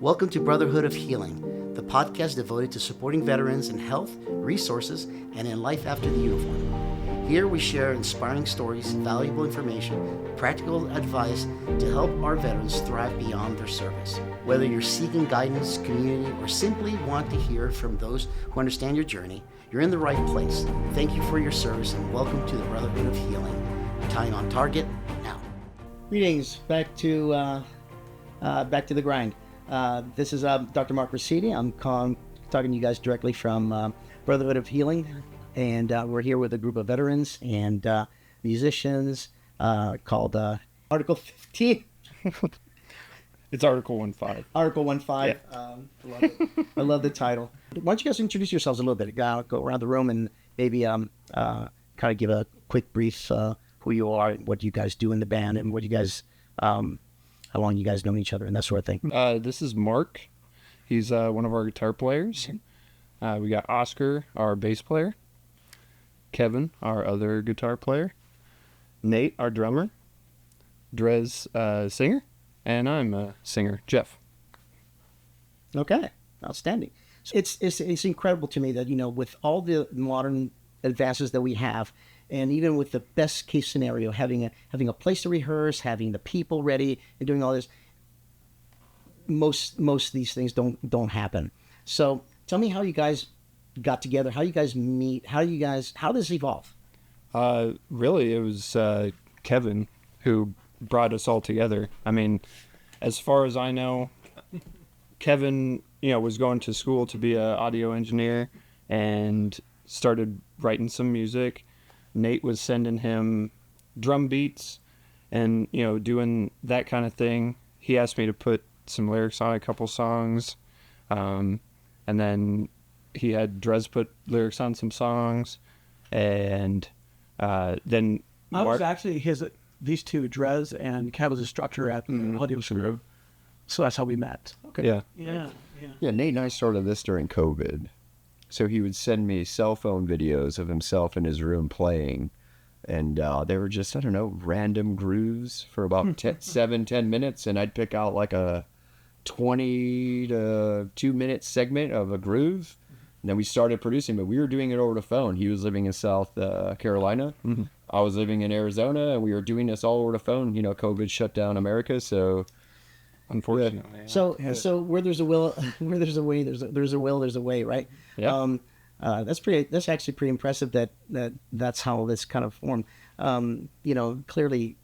Welcome to Brotherhood of Healing, the podcast devoted to supporting veterans in health, resources, and in life after the uniform. Here we share inspiring stories, valuable information, practical advice to help our veterans thrive beyond their service. Whether you're seeking guidance, community, or simply want to hear from those who understand your journey, you're in the right place. Thank you for your service and welcome to the Brotherhood of Healing. Tying on target now. Greetings, back to the grind. This is Dr. Mark Rossetti. I'm talking to you guys directly from Brotherhood of Healing, and we're here with a group of veterans and musicians called Article 15. It's Article ONE5. Article ONE5. Yeah. I love the title. Why don't you guys introduce yourselves a little bit? Go around the room and maybe kind of give a quick brief who you are, what you guys do in the band, and what you guys, how long you guys known each other, and that sort of thing. This is Mark. He's one of our guitar players. We got Oscar, our bass player. Kevin, our other guitar player. Nate, our drummer. Drez, singer. And I'm a singer, Jeff. Okay, outstanding. So it's incredible to me that, you know, with all the modern advances that we have, and even with the best case scenario, having a place to rehearse, having the people ready, and doing all this, most of these things don't happen. So tell me how you guys got together, how you guys meet, how does this evolve? Really, it was Kevin who brought us all together. I mean, as far as I know, Kevin, was going to school to be an audio engineer and started writing some music. Nate was sending him drum beats and, doing that kind of thing. He asked me to put some lyrics on a couple songs. And then he had Drez put lyrics on some songs. And then I was actually these two, Drez and Kev, was a instructor at Audio School. So that's how we met. Okay. Yeah, Nate and I started this during COVID. So he would send me cell phone videos of himself in his room playing. And they were just, random grooves for about 7-10 minutes. And I'd pick out like a 20 to 2 minute segment of a groove. And then we started producing, but we were doing it over the phone. He was living in South Carolina. Mm-hmm. I was living in Arizona, and we were doing this all over the phone. COVID shut down America, so unfortunately. Yeah. So where there's a will, where there's a way, there's a will, there's a way, right? Yeah. That's actually pretty impressive that's how this kind of formed. Clearly,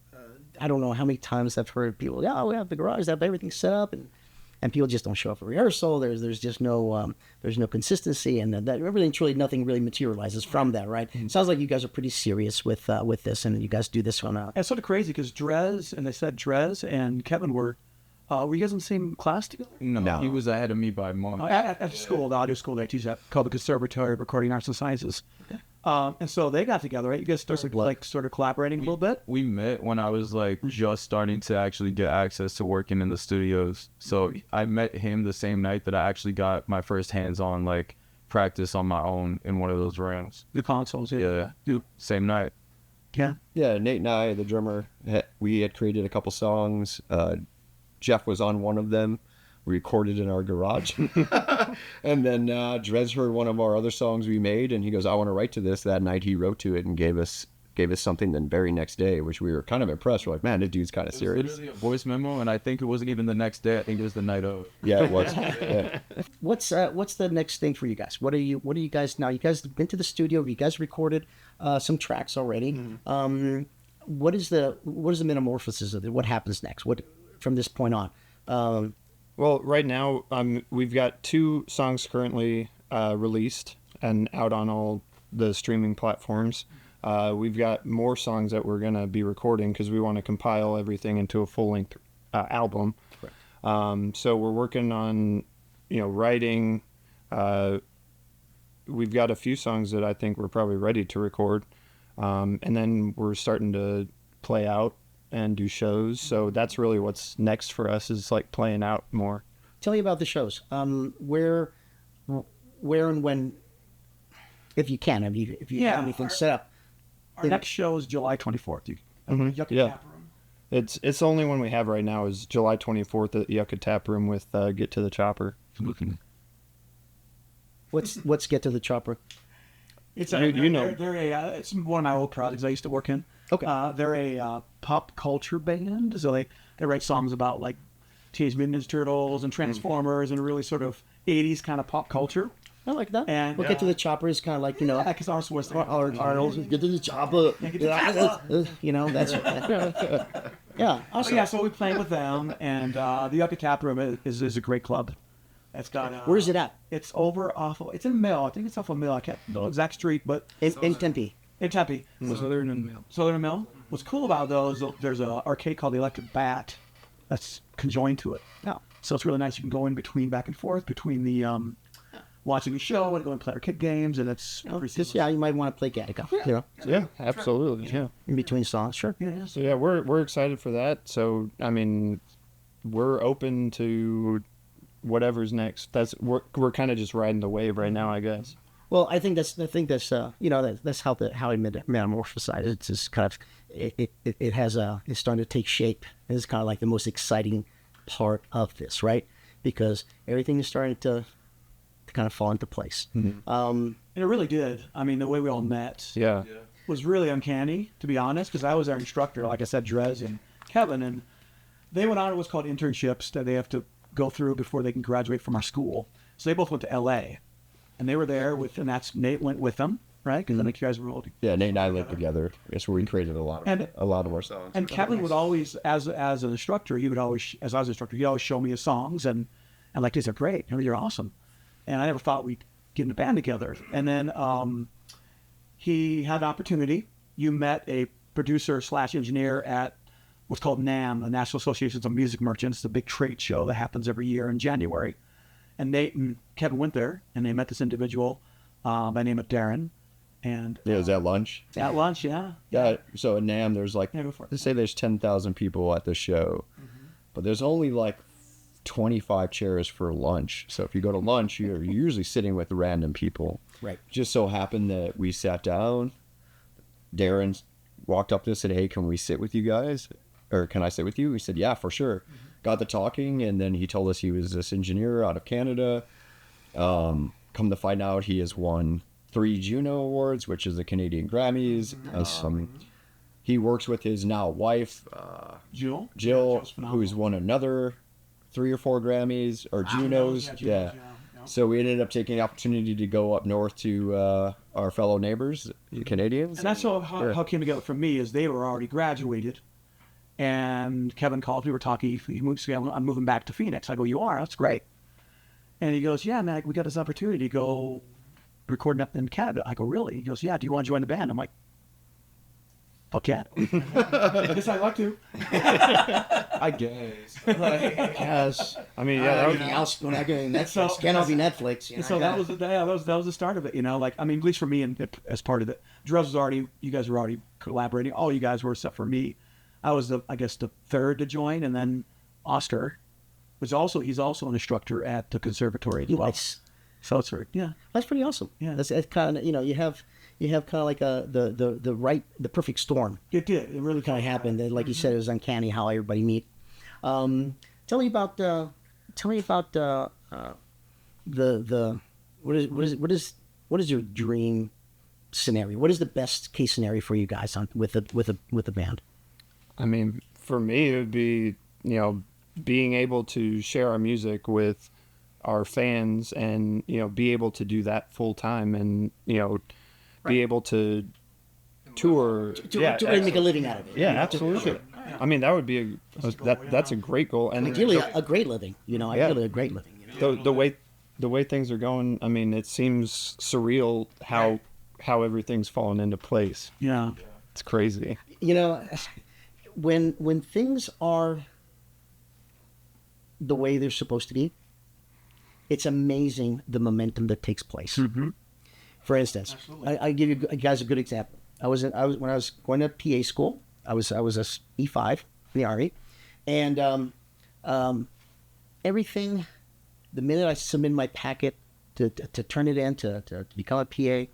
I don't know how many times I've heard people, we have the garage, they have everything set up, and people just don't show up for rehearsal. There's just no consistency, and that really truly nothing really materializes from that, right? Mm-hmm. Sounds like you guys are pretty serious with this, and you guys do this one out. It's sort of crazy because Drez and Kevin were you guys in the same class together? No. He was ahead of me by months. At school, the audio school they teach at, called the Conservatory of Recording Arts and Sciences. Okay. And so they got together, right? You guys started sort of collaborating a little bit? We met when I was just starting to actually get access to working in the studios. So I met him the same night that I actually got my first hands-on practice on my own in one of those rooms. The consoles, yeah. Same night. Yeah. Yeah, Nate and I, the drummer, we had created a couple songs. Jeff was on one of them. We recorded in our garage. And then Drez heard one of our other songs we made, and he goes, I want to write to this. That night he wrote to it and gave us something the very next day, which we were kind of impressed. We're like, man, this dude's kind of serious. It was literally a voice memo, and I think it wasn't even the next day. I think it was the night of. Yeah, it was. Yeah. What's the next thing for you guys? What are you guys now? You guys have been to the studio. You guys recorded some tracks already. Mm-hmm. What is the metamorphosis of it? What happens next? What from this point on? Well, right now, we've got 2 songs currently released and out on all the streaming platforms. We've got more songs that we're going to be recording because we want to compile everything into a full-length album. Right. So we're working on, writing. We've got a few songs that I think we're probably ready to record. And then we're starting to play out and do shows. So that's really what's next for us is playing out more. Tell me about the shows. Where and when, if you can, if you have anything set up. Our next show is July 24th. Yeah. It's the only one we have right now is July 24th at Yucca Tap Room with Get to the Chopper. What's Get to the Chopper? It's it's one of my old projects I used to work in. Okay. They're a pop culture band, so they write songs about like Teenage Mutant Ninja Turtles and Transformers and really sort of 80s kind of pop culture. I like that. And Get to the Chopper is kind of like, because ours was Arnold, get to the chopper. That's yeah. Awesome. yeah. So we played with them, and the Yucca Tap Room is a great club. It's got. Where's it at? It's over off. It's in Mill. I think it's off of Mill. I can't know exact street, but In Tempe. in Tempe. Southern and Mill. Southern and Mill. What's cool about those? There's an arcade called the Electric Bat that's conjoined to it. Yeah. So it's really nice. You can go in back and forth between the watching the show and go and play arcade games, and it's Just, you might want to play Gattaca, Yeah, absolutely. Yeah. in between songs. Sure. yeah. So yeah, we're excited for that. So I mean, we're open to whatever's next. We're kind of just riding the wave right now, I guess. Well, I think that's that's how it metamorphosized. It's just kind of it's starting to take shape. It's kind of like the most exciting part of this, right? Because everything is starting to kind of fall into place. And it really did. I mean, the way we all met Yeah. was really uncanny, to be honest, because I was our instructor, like I said, Drez and Kevin, and they went on what's called internships that they have to go through before they can graduate from our school. So they both went to L.A., and they were there and Nate went with them, right? Because I think you guys were all Yeah, Nate and I lived together. That's where we created a lot of our songs. And Kevin would always, as an instructor, he'd always show me his songs, and like, these are great, you're awesome. And I never thought we'd get in a band together. And then he had an opportunity. You met a producer/engineer at what's called NAMM, the National Association of Music Merchants. It's a big trade show that happens every year in January. And Nate and Kevin went there, and they met this individual by the name of Darren. And Yeah, it was at lunch. at lunch, yeah. Yeah, so at NAMM, there's like, Yeah, go for it. let's say there's 10,000 people at the show, but there's only like 25 chairs for lunch. So if you go to lunch, you're usually sitting with random people. Right. Just so happened that we sat down. Darren walked up to us and said, "Hey, can we sit with you guys? Or can I sit with you?" We said, "Yeah, for sure." Got to talking, and then he told us he was this engineer out of Canada. Come to find out, he has won 3 Juno Awards, which is the Canadian Grammys. He works with his now wife, Jill, Jill, who's won another 3 or 4 Grammys or Junos. Yeah. So we ended up taking the opportunity to go up north to our fellow neighbors, the Canadians. And that's how it came together for me, is they were already graduated. And Kevin called, we were talking, he moved, I'm moving back to Phoenix. I go, "You are? That's great." And he goes, "Yeah, man, we got this opportunity to go recording up in Canada." I go, "Really?" He goes, "Yeah, do you want to join the band?" I'm like, "Fuck yeah." Yes, I'd like to. I guess. Yes. I mean, yeah, that was, Everything else going on. That's So- cannot be Netflix. And so that was the start of it, Like, I mean, at least for me, and as part of it, Drez was already, you guys were already collaborating. All you guys were, except for me. I was the third to join, and then Oster he's also an instructor at the conservatory as well. Nice. So it's yeah. That's pretty awesome. Yeah. That's kind of you have kind of like the perfect storm. It did. It really Kind of happened. Like you said, it was uncanny how everybody meet. Tell me about the what is your dream scenario? What is the best case scenario for you guys with the band? I mean, for me, it would be, being able to share our music with our fans and, be able to do that full time and, be able to tour. To really make a living out of it. Yeah, absolutely. I mean, that would be that's a great goal. And Ideally, a great living. Ideally, a great living. the way things are going, I mean, it seems surreal how everything's fallen into place. Yeah. It's crazy. When things are the way they're supposed to be, it's amazing the momentum that takes place. Mm-hmm. For instance, I give you guys a good example. When I was going to PA school, I was a E5 in the Army, and everything. The minute I submitted my packet to turn it in to become a PA,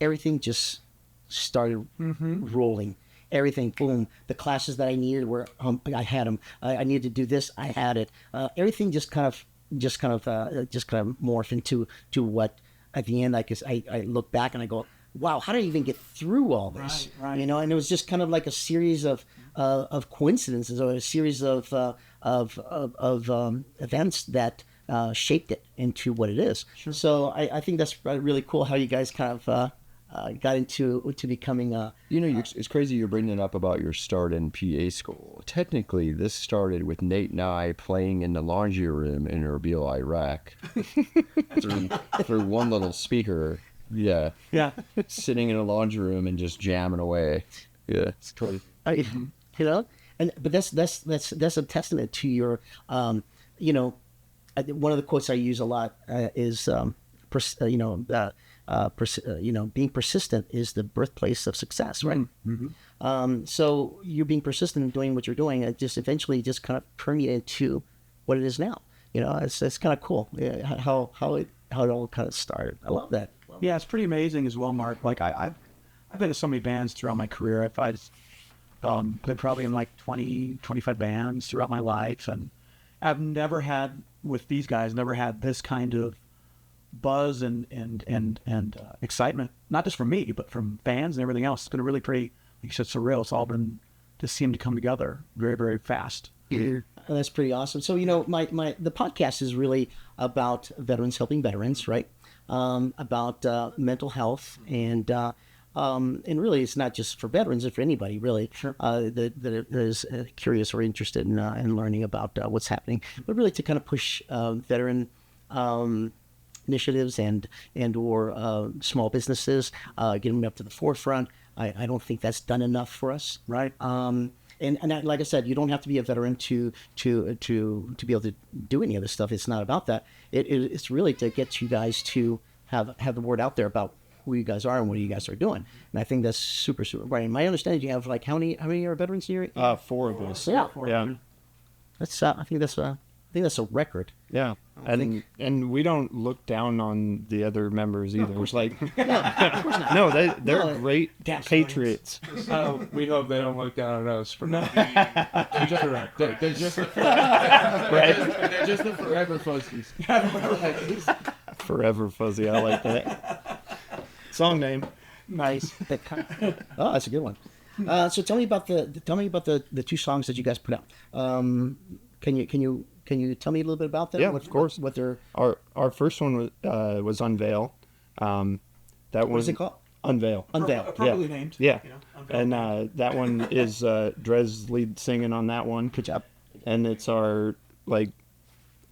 everything just started rolling. everything, boom. The classes that I needed were, I had them. I needed to do this, I had it. Everything just kind of morphed into what at the end I look back and I go, wow, how did I even get through all this? Right. You know, and it was just kind of like a series of coincidences, or a series of events that shaped it into what it is. Sure. So I think that's really cool how you guys kind of got into becoming a. It's crazy you're bringing up about your start in PA school. Technically, this started with Nate and I playing in the laundry room in Erbil, Iraq, through one little speaker. Yeah. Sitting in a laundry room and just jamming away. Yeah, it's crazy. You know, but that's a testament to your, one of the quotes I use a lot is, being persistent is the birthplace of success, right? Mm-hmm. So you're being persistent in doing what you're doing, it just eventually just kind of permeated to what it is now. You know, it's kind of cool how it all kind of started. I love that. Yeah, it's pretty amazing as well, Mark. Like I've been in so many bands throughout my career. I've been probably in like 20, 25 bands throughout my life, and I've never had with these guys this kind of buzz and excitement, not just from me, but from fans and everything else. It's been really pretty, like you said, surreal. It's all been just seemed to come together very, very fast. Yeah. That's pretty awesome. So, the podcast is really about veterans helping veterans, right? About mental health, and really it's not just for veterans, it's for anybody really. Sure. That is curious or interested in learning about what's happening, but really to kind of push veteran initiatives and or small businesses, get them up to the forefront. I don't think that's done enough for us. Right. And like I said, you don't have to be a veteran to be able to do any of this stuff. It's not about that. It's really to get you guys to have the word out there about who you guys are and what you guys are doing. And I think that's super, super important. My understanding, you have like how many are veterans here? 4 of us. Yeah. Yeah. That's I think that's a record. Yeah. And we don't look down on the other members either. It's like, Of course not. no, they're No, great damn patriots. We hope they don't look down on us for nothing. They're just the forever fuzzies. Forever Fuzzy. I like that. Song name. Nice. Oh, that's a good one. So tell me about the 2 songs that you guys put out. Can you tell me a little bit about them? Yeah, of course. What they're Our first one was Unveil. what is it called? Unveil. Unveil. Appropriately named. Yeah. Unveil. And that one is Drez lead singing on that one. Good job. And it's our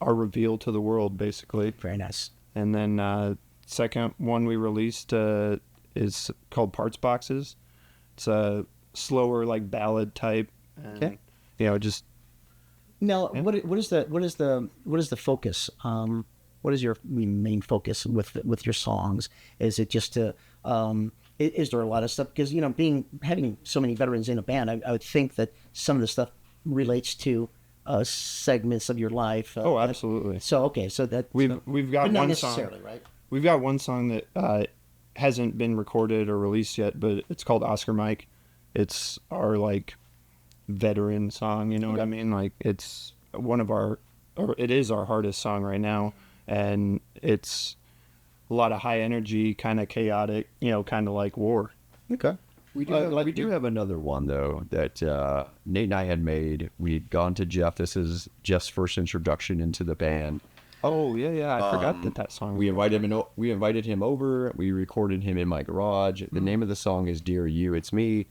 reveal to the world, basically. Very nice. And then second one we released is called Parts Boxes. It's a slower, like ballad type. And, Okay. Just Now, yeah. what is the focus? What is your main focus with your songs? Is it just to is there a lot of stuff? Because having so many veterans in a band, I would think that some of the stuff relates to segments of your life. oh, absolutely. So that We've got but not one song. necessarily, right? We've got one song that hasn't been recorded or released yet, but it's called Oscar Mike. It's our veteran song, you know what I mean? Like it's it is our hardest song right now, and it's a lot of high energy, kind of chaotic, kind of like war. Okay. We do have another one though that Nate and I had made. We'd gone to Jeff. This is Jeff's first introduction into the band. Oh yeah, I forgot that song. We invited him over. We recorded him in my garage. The name of the song is "Dear You, It's Me."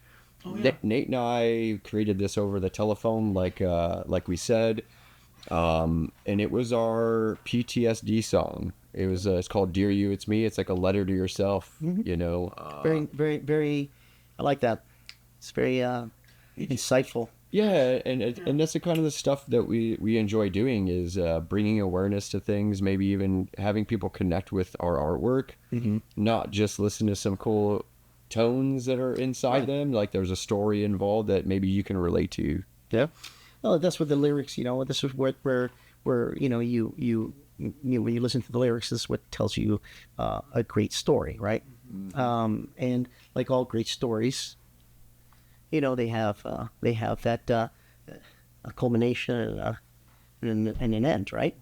Oh, yeah. Nate and I created this over the telephone, like we said, and it was our PTSD song. It's called "Dear You, It's Me." It's like a letter to yourself, Very, very, very. I like that. It's very insightful. Yeah, and that's the kind of the stuff that we enjoy doing is bringing awareness to things, maybe even having people connect with our artwork, not just listen to some cool tones that are inside them. Like there's a story involved that maybe you can relate to. Yeah. Well, that's what the lyrics. This is where you when you listen to the lyrics, this is what tells you a great story, right? And like all great stories, they have that a culmination and an end, right?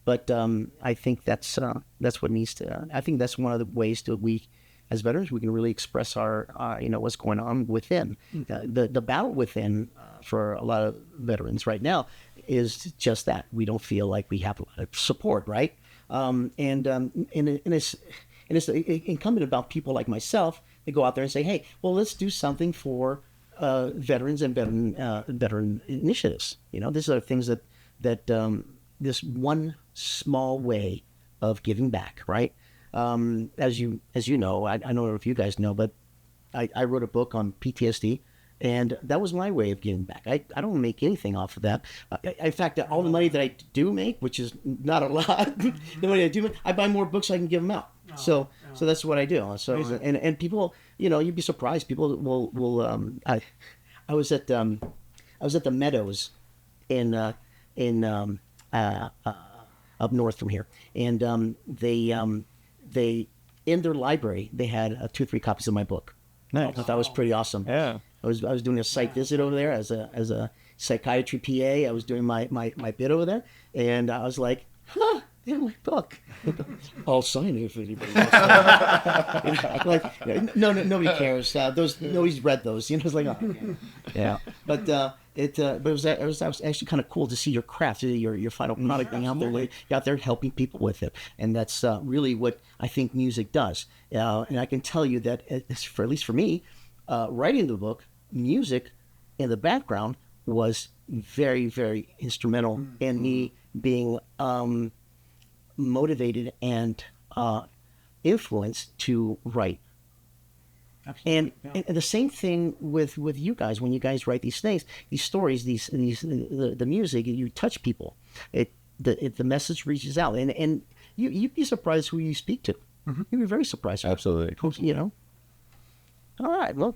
But I think that's what needs to. I think that's one of the ways that we, as veterans, we can really express our what's going on within. The battle within for a lot of veterans right now is just that we don't feel like we have a lot of support, right? And it's incumbent about people like myself to go out there and say, hey, well, let's do something for veterans and veteran initiatives. These are things that this one small way of giving back, right? As you know, I don't know if you guys know, but I wrote a book on PTSD, and that was my way of giving back. I don't make anything off of that. In fact, all the money that I do make, which is not a lot, the money I do make, I buy more books so I can give them out. So that's what I do. So and people, you'd be surprised. People will. I was at the Meadows in up north from here, and they in their library they had 2 or 3 copies of my book. Nice. I thought that was pretty awesome. Yeah. I was doing a site visit over there as a psychiatry PA. I was doing my bit over there, and I was like, huh, they have my book. I'll sign it if anybody wants to. Like, no, nobody cares. Nobody's read those. It's like, oh, yeah. But it was actually kind of cool to see your craft, your final product being out there. You're out there helping people with it, and that's really what I think music does. And I can tell you that, at least for me, writing the book, music in the background was very, very instrumental in me being motivated and influenced to write. And the same thing with you guys. When you guys write these things, these stories, the music, you touch people. The message reaches out, and you'd be surprised who you speak to. You'd be very surprised. Absolutely. All right. Well,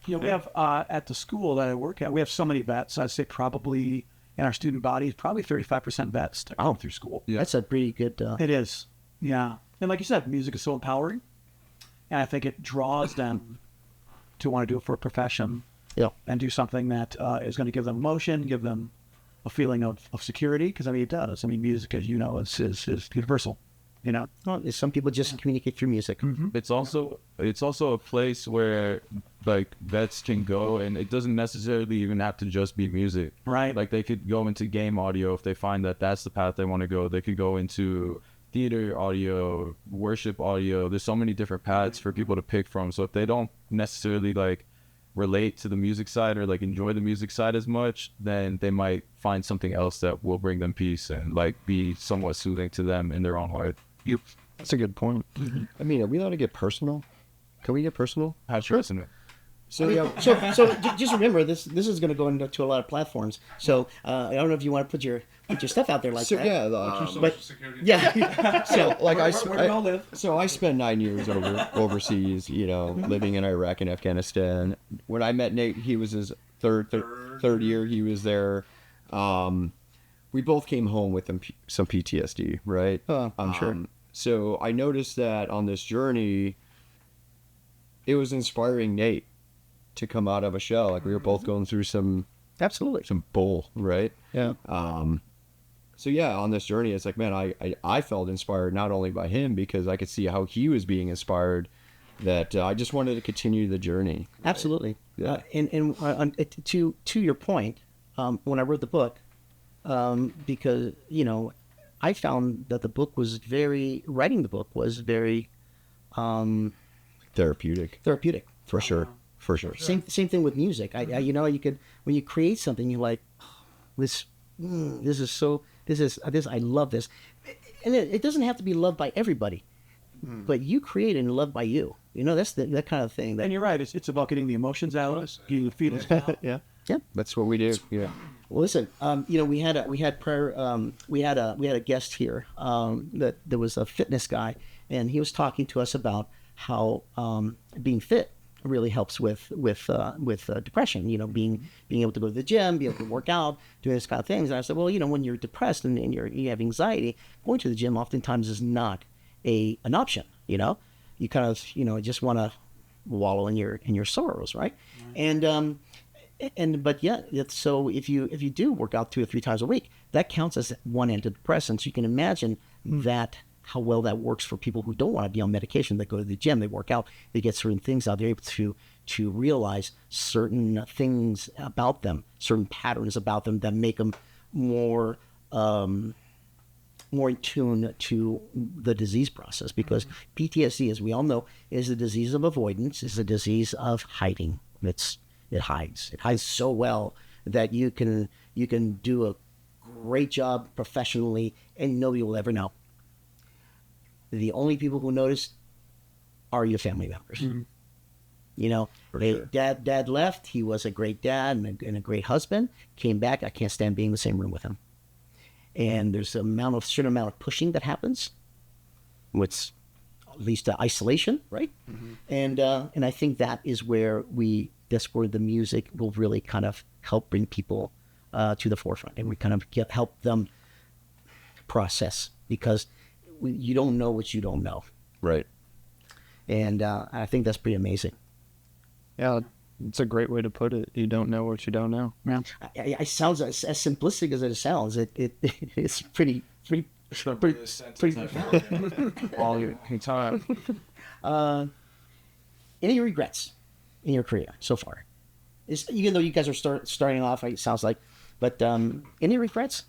we have at the school that I work at, we have so many vets. I'd say probably in our student body, probably 35% vets that come through school. Yeah. That's a pretty good. It is, yeah. And like you said, music is so empowering, and I think it draws them to want to do it for a profession. Yeah. And do something that is going to give them emotion, give them a feeling of security. Because it does. Music, as you know, is universal. Well, some people just communicate through music. Mm-hmm. It's also a place where like vets can go, and it doesn't necessarily even have to just be music. Right. Like they could go into game audio if they find that that's the path they want to go. They could go into theater audio, worship audio. There's so many different paths for people to pick from. So if they don't necessarily like relate to the music side or like enjoy the music side as much, then they might find something else that will bring them peace and like be somewhat soothing to them in their own way. That's a good point. Are we allowed to get personal? Can we get personal? Sure, isn't it? So just remember, this is going to go into a lot of platforms. So I don't know if you want to put your stuff out there like that. Yeah, So like where do we all live? So I spent 9 years overseas, living in Iraq and Afghanistan. When I met Nate, he was his third year. He was there. We both came home with some PTSD, right? I'm sure. So I noticed that on this journey, it was inspiring Nate to come out of a shell. Like we were both going through some bull, right? Yeah. So yeah, on this journey, it's like, man, I felt inspired not only by him because I could see how he was being inspired, that I just wanted to continue the journey. Absolutely. Yeah. And to your point, when I wrote the book, because I found that writing the book was very Therapeutic. For sure. Same thing with music. You could, when you create something, you're like, oh, I love this, and it doesn't have to be loved by everybody, but you create and loved by you. That's that kind of thing. And you're right. It's about getting the emotions out of us, getting the feelings out. Yeah. That's what we do. Yeah. Well, listen, we had a guest here that there was a fitness guy, and he was talking to us about how being fit really helps with depression. Being able to go to the gym, being able to work out, doing this kind of things. And I said, well, when you're depressed and you have anxiety, going to the gym oftentimes is not an option. You kind of just want to wallow in your sorrows, right? And but yeah, so if you do work out 2 or 3 times a week, that counts as one antidepressant. So you can imagine that how well that works for people who don't want to be on medication. They go to the gym, they work out, they get certain things out. They're able to realize certain things about them, certain patterns about them that make them more in tune to the disease process. Because PTSD, as we all know, is a disease of avoidance, is a disease of hiding. It hides so well that you can do a great job professionally and nobody will ever know. The only people who notice are your family members. You know, Sure. dad left. He was a great dad and a great husband. Came back. I can't stand being in the same room with him. And there's a certain amount of pushing that happens, which leads to isolation, right? And I think that's where the music will really kind of help bring people to the forefront, and we kind of help them process, because you don't know what you don't know, Right. and I think that's pretty amazing. Yeah, it's a great way to put it. You don't know what you don't know. Yeah. It sounds as simplistic as it sounds. It's pretty. All your time. Any regrets in your career so far? Even though you guys are starting off, it sounds like, but any regrets?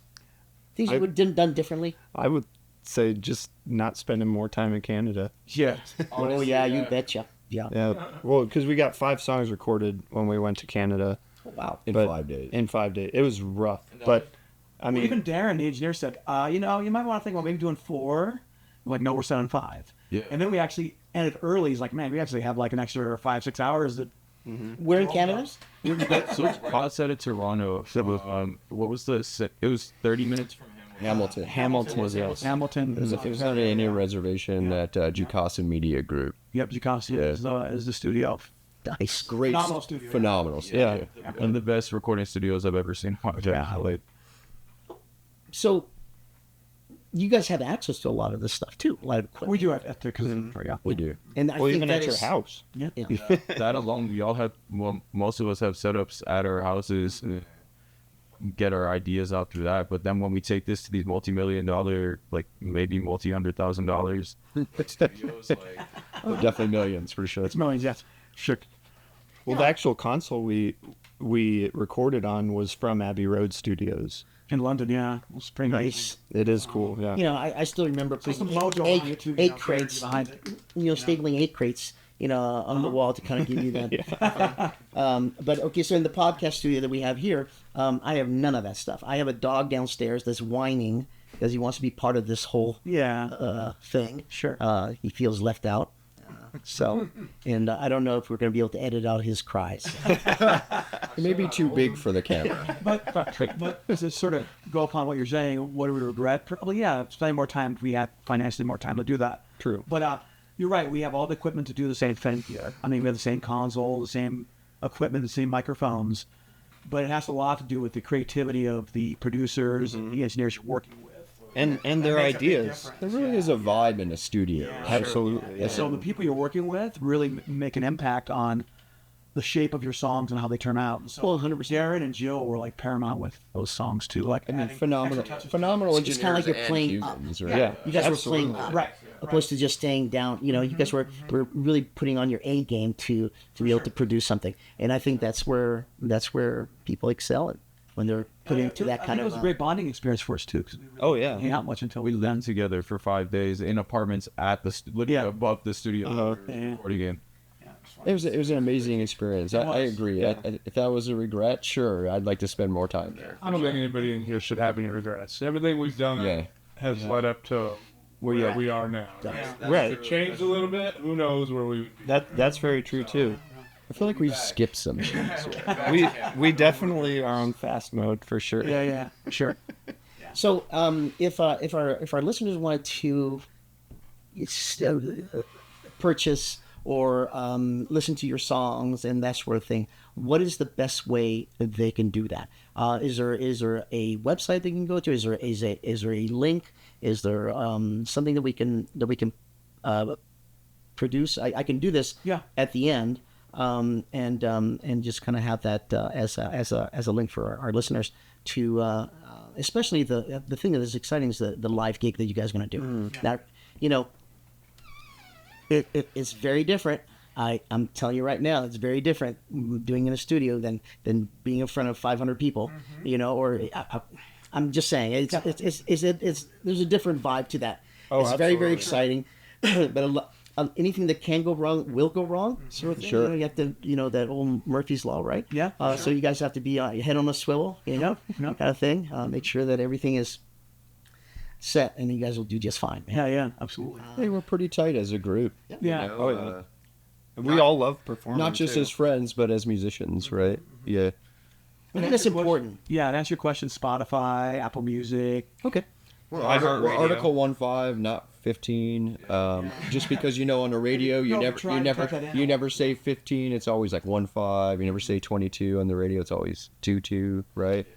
Things you would have done differently? I would say just not spending more time in Canada. Yeah. Oh yeah, you betcha. Yeah. Yeah, well, because we got 5 songs recorded when we went to Canada. Oh, wow. In But 5 days. In 5 days, it was rough. But I mean, Even Darren, the engineer, said, you might want to think about maybe doing 4. I'm like, no, we're setting 5. Yeah. And then we actually ended early. He's like, man, we actually have like an extra 5-6 hours. That We're in Canada? So I said it Toronto. What was it was 30 minutes from Hamilton. Hamilton was yes. Hamilton. It was on an Indian reservation at Jukasa Media Group. Yep, Jukasi is the studio. Nice. Great. Phenomenal studio. Phenomenal studio. Yeah. one of the best recording studios I've ever seen. Yeah. So, you guys have access to a lot of this stuff too. A lot of equipment. We do have to, because yeah. We do. And I Well, think even that at your is- house. Yeah. Yeah. That alone, we all have. Well, most of us have setups at our houses. Get our ideas out through that. But then when we take this to these multi-million-dollar, like maybe multi-$100,000 studios, like Definitely millions for sure. It's millions, yes. Sure. Well, the actual console we recorded on was from Abbey Road Studios. In London, yeah. It was pretty Nice. It is cool. Yeah. You know, I still remember Some putting mojo on it too, eight crates, behind it. stapling 8 crates, on the wall to kind of give you that. But okay, so in the podcast studio that we have here, I have none of that stuff. I have a dog downstairs that's whining because he wants to be part of this whole Yeah. thing. Sure. He feels left out. And I don't know if we're going to be able to edit out his cries. It may be too big for the camera. But to sort of go upon what you're saying, what do we regret? Probably, yeah, spending more time if we had financially more time to do that. True. But you're right. We have all the equipment to do the same thing. I mean, we have the same console, the same equipment, the same microphones. But it has a lot to do with the creativity of the producers and the engineers you're working with. And their ideas. There really is a vibe in a studio. Absolutely. Yeah. So the people you're working with really make an impact on the shape of your songs and how they turn out. So Well, 100%. Darren and Jill were like paramount with those songs too. Like, I mean, phenomenal It's kinda like you're engineers playing and up. humans, right? Yeah. You guys Absolutely. were playing Right. opposed to just staying down. You guys were really putting on your A game to be able to produce something. And I think that's where people excel when they're put into that I kind think it was of. a great bonding experience for us too. 'Cause we really Oh didn't hang yeah. out much until we we lived together for 5 days in apartments at the literally Yeah. above the studio. Yeah. Recording in. It was an amazing experience. I agree. If that was a regret, sure, I'd like to spend more time there. I don't think anybody in here should have any regrets. Everything we've done Yeah. has led up to where we are now. Right. If it changed a little bit, who knows where we would be. That's very true too. I feel like we've skipped some things here. We definitely are on fast mode for sure. Yeah, sure. So, if our listeners wanted to purchase or listen to your songs and that sort of thing, what is the best way that they can do that? Is there a website they can go to? Is there a link? Is there something that we can produce. I can do this at the end, and just kind of have that as a link for our listeners to, especially the thing that is exciting is the live gig that you guys are going to do. That, you know, it's very different. I'm telling you right now, it's very different doing in a studio than being in front of 500 people, you know, or I'm just saying it's there's a different vibe to that. Oh, it's very, very absolutely. exciting, but anything that can go wrong will go wrong. Sort of thing. Sure. You know, you have to, you know, that old Murphy's Law, right? Yeah. So you guys have to be head on a swivel, you know, kind of thing. Make sure that everything is set, and you guys will do just fine, man. Yeah, absolutely. They were pretty tight as a group. Yeah. You know, Oh, yeah. We all love performing. not just too. as friends, but as musicians, right? Yeah. I think that's important. Yeah, to answer your question, Spotify, Apple Music. Okay. We're iHeartRadio. Article 1.5, not 15. Just because on the radio you never say 15. It's always like 1.5. You never say 22 on the radio. It's always 2.2, right?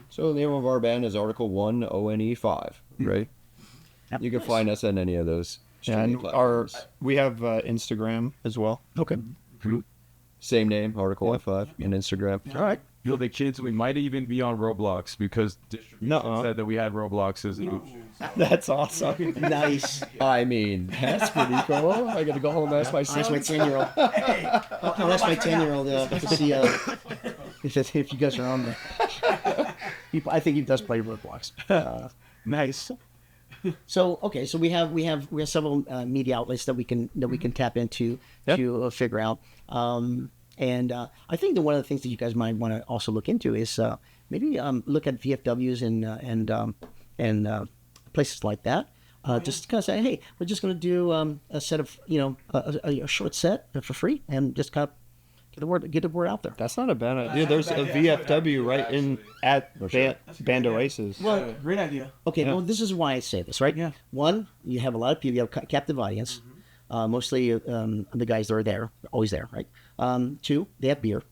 So the name of our band is Article ONE5, right? You can find us on any of those. And streaming platforms. we have Instagram as well. Okay. Same name, Article 1.5, on Instagram. All right. You know, the kids, we might even be on Roblox because distribution Nuh-uh. said that we had Roblox as That's awesome. Nice. I mean, that's pretty cool. I gotta go home and ask my That's my son. 10-year-old. I'll ask my 10-year-old to see if you guys are on there. I think he does play Roblox. Nice. So okay, so we have several media outlets that we can tap into to figure out. And I think that one of the things that you guys might want to also look into is maybe look at VFWs and places like that. Just kind of say, hey, we're just going to do a set of a short set for free, and just kind of get the word out there. That's not a bad idea. There's a VFW right at Band Oasis. Well, great idea. Okay, well, this is why I say this, right? Yeah. One, you have a lot of people, you have a captive audience. Mostly the guys that are there, always there, right? Two, they have beer.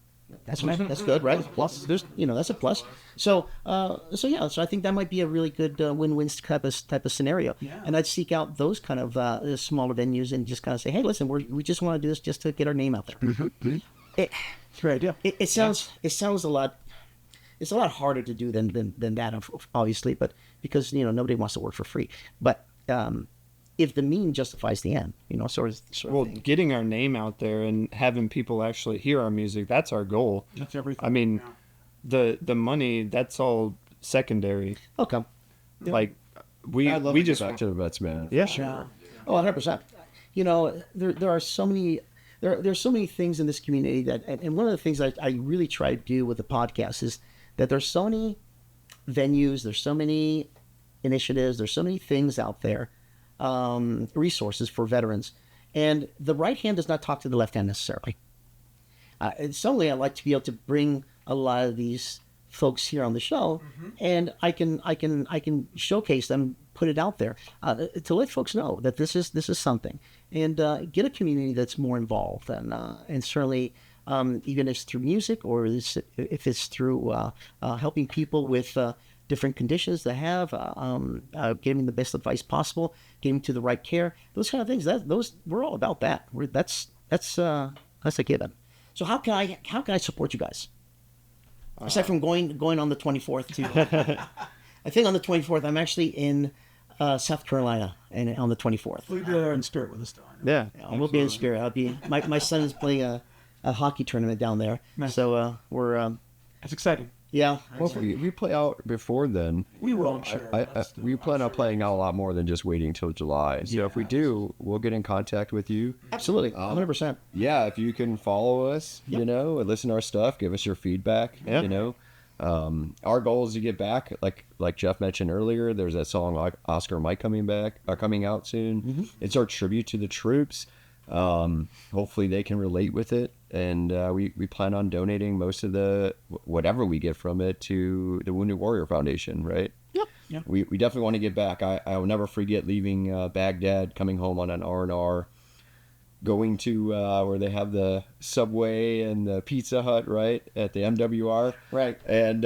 That's good, right? Plus, that's a plus. So I think that might be a really good win-win type of scenario. Yeah. And I'd seek out those kind of smaller venues and just kind of say, hey, listen, we just want to do this just to get our name out there. Great idea. It sounds a lot. It's a lot harder to do than that, obviously, but because nobody wants to work for free. But if the mean justifies the end, sort of Well, thing. getting our name out there and having people actually hear our music, that's our goal. That's everything. I mean, the money, that's all secondary. Okay. Like, I'd love we to just get back to the vets, man. yeah. Yeah. Oh, 100%. There are so many. There's so many things in this community and one of the things I really try to do with the podcast is that there's so many venues, there's so many initiatives, there's so many things out there, resources for veterans, and the right hand does not talk to the left hand necessarily. Certainly, I like to be able to bring a lot of these folks here on the show, and I can showcase them, put it out there to let folks know that this is something, and get a community that's more involved, and certainly even if it's through music or if it's through helping people with different conditions they have, giving the best advice possible, getting to the right care, those kind of things. We're all about that. That's a given. So how can I support you guys? Aside from going on the 24th to, I think on the 24th I'm actually in South Carolina, and on the 24th. We'll be there in spirit with us, Don. Yeah. I will be in spirit. I'll be. My son is playing a hockey tournament down there, Nice. so we're That's exciting. yeah. Well, if we play out before then, We will, I'm sure. we plan on playing out a lot more than just waiting till July. So if we do, we'll get in contact with you. Absolutely, 100%. Yeah, if you can follow us, and listen to our stuff, give us your feedback. Yeah. Our goal is to get back, like Jeff mentioned earlier. There's that song like Oscar Mike coming out soon. It's our tribute to the troops. Hopefully they can relate with it, and we plan on donating most of the whatever we get from it to the Wounded Warrior Foundation. Right? Yep. Yeah. We definitely want to get back. I will never forget leaving Baghdad, coming home on an R&R, going to where they have the Subway and the Pizza Hut, right, at the MWR. Right. And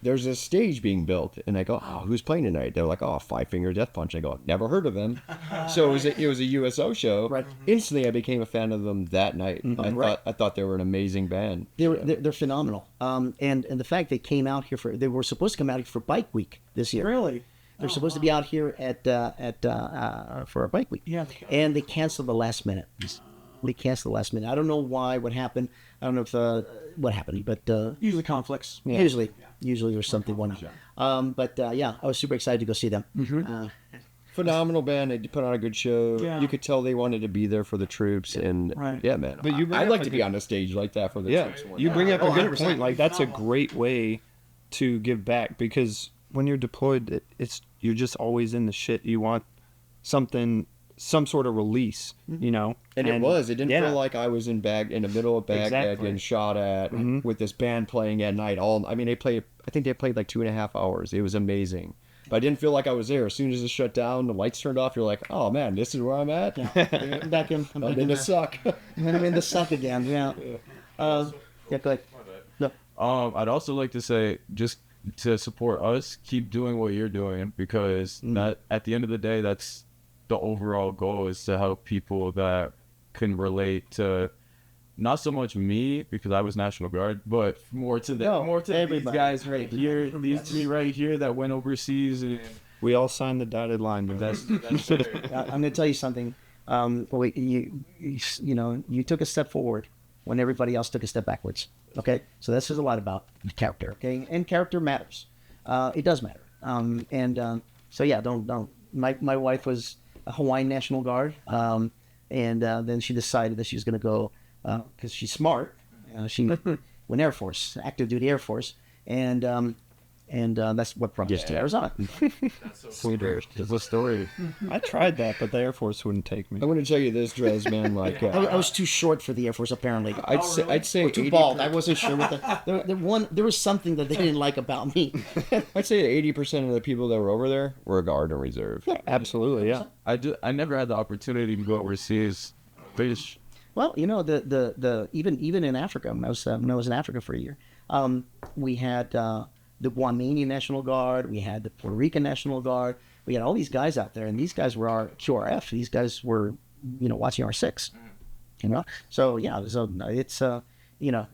there's a stage being built, and I go, oh, who's playing tonight? They're like, oh, Five Finger Death Punch. I go, never heard of them. So it was a USO show. Right. Instantly, I became a fan of them that night. I thought they were an amazing band. They're phenomenal. And the fact they came out here they were supposed to come out here for Bike Week this year. Really? They're supposed to be out here for a Bike Week. Yeah. And they canceled the last minute. They canceled the last minute. I don't know why. What happened? I don't know if what happened, but Usually conflicts. usually there's something one. But yeah, I was super excited to go see them. Phenomenal band. They put on a good show. Yeah. You could tell they wanted to be there for the troops, and Right. yeah, man. But you bring I'd up like a to be good- on a stage like that for the Yeah, troops. you bring up a good 100%. point. Like that's a great way to give back, because when you're deployed, you're just always in the shit. You want some sort of release, you know. And it was. It didn't yeah. feel like I was in the middle of Baghdad Exactly. getting shot at with this band playing at night. I think they played like 2.5 hours. It was amazing. But I didn't feel like I was there. As soon as it shut down, the lights turned off, you're like, oh man, this is where I'm at? I'm back in. I'm I'm in the suck. I'm in the suck again. Yeah. Yeah. Go ahead. No. I'd also like to say, just to support us, keep doing what you're doing, because that at the end of the day, that's the overall goal, is to help people that can relate to not so much me, because I was National Guard, but more to these everybody. guys right here, these three right here that went overseas, and We all signed the dotted line, but that's I'm going to tell you something. You took a step forward when everybody else took a step backwards. Okay, so this is a lot about character. Okay, and character matters. It does matter. So yeah, don't. My wife was a Hawaiian National Guard, and then she decided that she was going to go because she's smart. She went Air Force, active duty Air Force, and that's what brought us to Arizona. It's a story. I tried that, but the Air Force wouldn't take me. I'm going to tell you this, Drez, man. Like, I was too short for the Air Force, apparently. I'd say Too 80 bald. I wasn't sure what there was something that they didn't like about me. I'd say 80% of the people that were over there were Guard and Reserve. Absolutely, yeah. I never had the opportunity to go overseas. Fish. Well, the even in Africa, when I was in Africa for a year, we had the Guamanian National Guard, we had the Puerto Rican National Guard, we had all these guys out there, and these guys were our QRF. These guys were, watching our six. So yeah, so it's in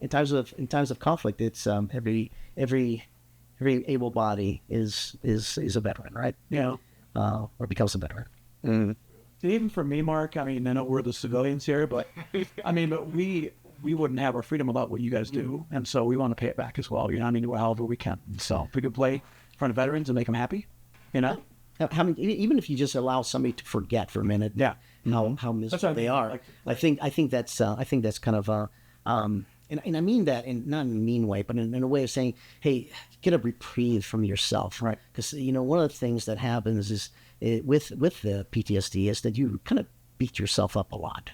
times of conflict, it's every able body is a veteran, right? Or becomes a veteran. Even for me, Mark, I mean, I know we're the civilians here, but but we wouldn't have our freedom without what you guys do, and so we want to pay it back as well. However we can. So if we could play in front of veterans and make them happy, How many, even if you just allow somebody to forget for a minute, how miserable they are. I think that's kind of and I mean that not in a mean way, but in a way of saying, hey, get a reprieve from yourself, right? Because one of the things that happens is with the PTSD is that you kind of beat yourself up a lot,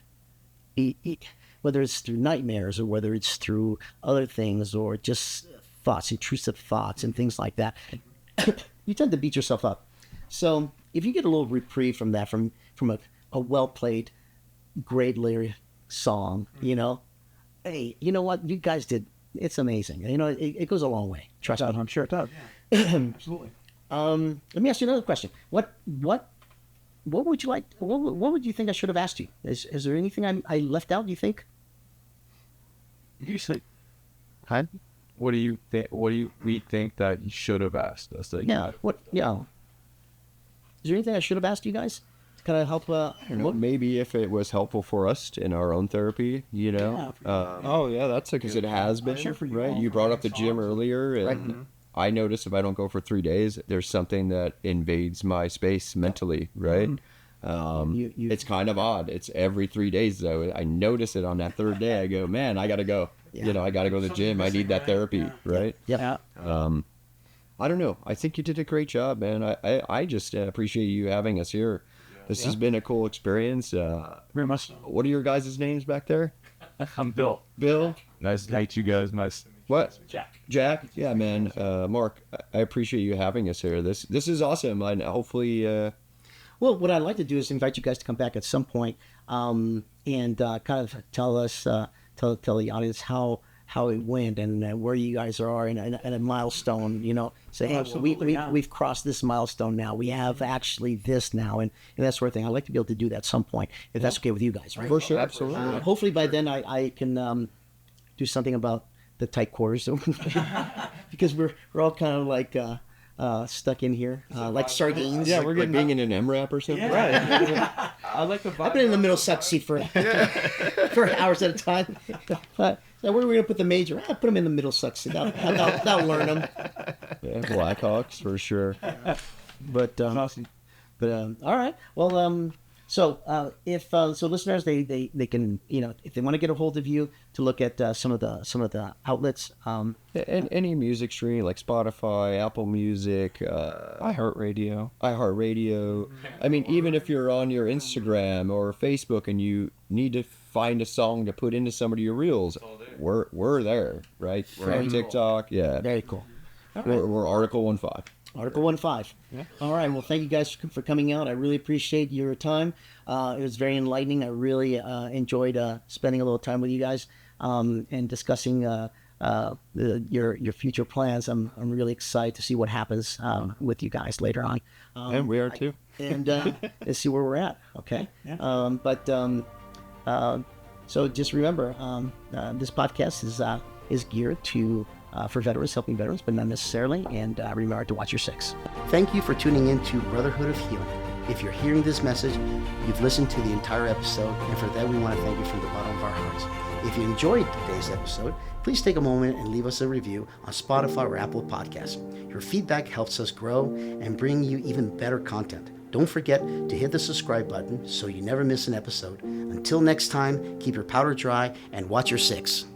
whether it's through nightmares or whether it's through other things or just thoughts, intrusive thoughts and things like that. You tend to beat yourself up. So if you get a little reprieve from that, from a well-played, great lyric song, hey, you know what? You guys did. It's amazing. It goes a long way. Trust me. I'm sure it does. Absolutely. Let me ask you another question. What would you like? What would you think I should have asked you? Is there anything I left out? You think? You say, huh? What do you think? We think that you should have asked us? Yeah. What? Yeah. Is there anything I should have asked you guys to kind of help? I don't know, maybe if it was helpful for us in our own therapy, Oh yeah, that's a because good. it has been, right? You brought up the gym earlier, and I notice if I don't go for 3 days, there's something that invades my space mentally, right? It's kind of odd. It's every 3 days though. I notice it on that third day. I go, man, I gotta go. I gotta go to the gym. I need that therapy, right? Yep. I don't know. I think you did a great job, man. I just appreciate you having us here. This has been a cool experience. Very much. What are your guys' names back there? I'm Bill. Bill? Nice to meet you guys. Nice. What? Jack. Jack? Yeah, man. Mark, I appreciate you having us here. This is awesome. And hopefully... Well, what I'd like to do is invite you guys to come back at some point and kind of tell us, tell the audience how how it went and where you guys are and a milestone, say, hey, we've crossed this milestone now. We have actually this now and that sort of thing. I'd like to be able to do that at some point, if that's okay with you guys, right? For sure, absolutely. Hopefully by then I can do something about the tight quarters because we're all kind of like stuck in here like sardines. Yeah, we're getting being in an MRAP or something. Right. I like the vibe. I've been in the middle suck seat for hours at a time. But now where are we gonna put the major? Put them in the middle suck seat. That'll learn them. Yeah, Blackhawks for sure. But all right. Well, so if listeners they can if they want to get a hold of you to look at some of the outlets, And any music stream like Spotify, Apple Music, iHeartRadio. I mean, even if you're on your Instagram or Facebook and you need to find a song to put into some of your reels, we're there, right? We're on TikTok. Yeah, very cool. we're Article ONE5. Article 1.5. Yeah. All right. Well, thank you guys for coming out. I really appreciate your time. It was very enlightening. I really enjoyed spending a little time with you guys and discussing your future plans. I'm really excited to see what happens with you guys later on. And we are too. And let's see where we're at. Okay. Yeah. So just remember, this podcast is geared to. For veterans, helping veterans, but not necessarily. And remember to watch your six. Thank you for tuning in to Brotherhood of Healing. If you're hearing this message, you've listened to the entire episode, and for that we want to thank you from the bottom of our hearts. If you enjoyed today's episode, please take a moment and leave us a review on Spotify or Apple Podcasts. Your feedback helps us grow and bring you even better content. Don't forget to hit the subscribe button so you never miss an episode. Until next time, keep your powder dry and watch your six.